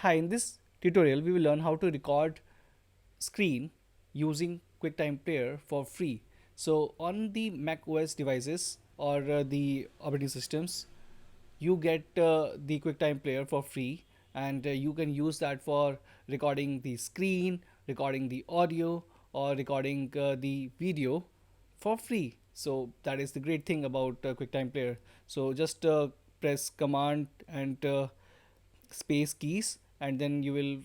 Hi, in this tutorial we will learn how to record screen using QuickTime Player for free. So on the macOS devices or the operating systems, you get the QuickTime Player for free, and you can use that for recording the screen, recording the audio, or recording the video for free. So that is the great thing about QuickTime Player. So just press command and space keys, and then you will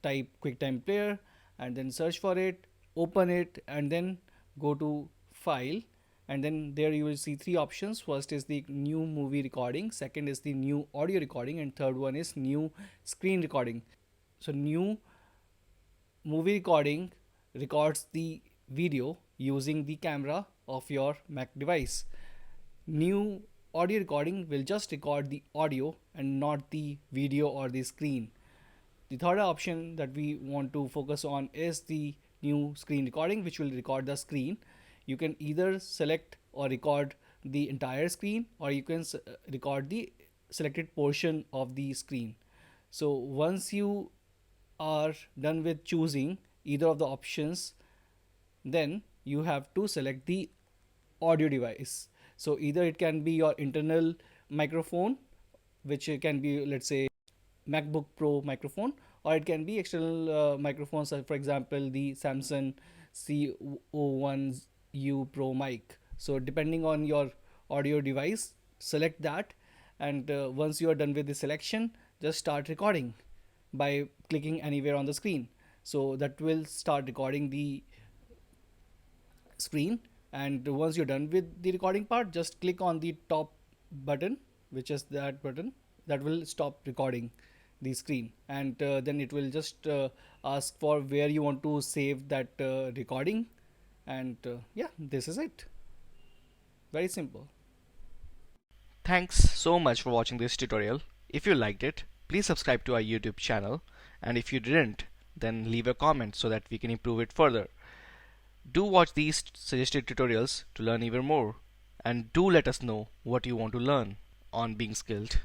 type QuickTime Player and then search for it, open it, and then go to file, and then there you will see three options. First is the new movie recording, second is the new audio recording, and third one is new screen recording. So new movie recording records the video using the camera of your Mac device. New audio recording will just record the audio and not the video or the screen. The third option that we want to focus on is the new screen recording, which will record the screen. You can either select or record the entire screen, or you can record the selected portion of the screen. So once you are done with choosing either of the options, then you have to select the audio device. So either it can be your internal microphone, which can be, let's say, MacBook Pro microphone, or it can be external microphones, for example the Samsung CO1U Pro mic. So depending on your audio device, select that, and once you are done with the selection, just start recording by clicking anywhere on the screen. So that will start recording the screen, and once you're done with the recording part, just click on the top button, which is that button that will stop recording the screen, and then it will just ask for where you want to save that recording, and yeah, this is it. Very simple. Thanks so much for watching this tutorial. If you liked it, please subscribe to our YouTube channel, and if you didn't, then leave a comment so that we can improve it further. Do watch these suggested tutorials to learn even more, and do let us know what you want to learn on Being Skilled.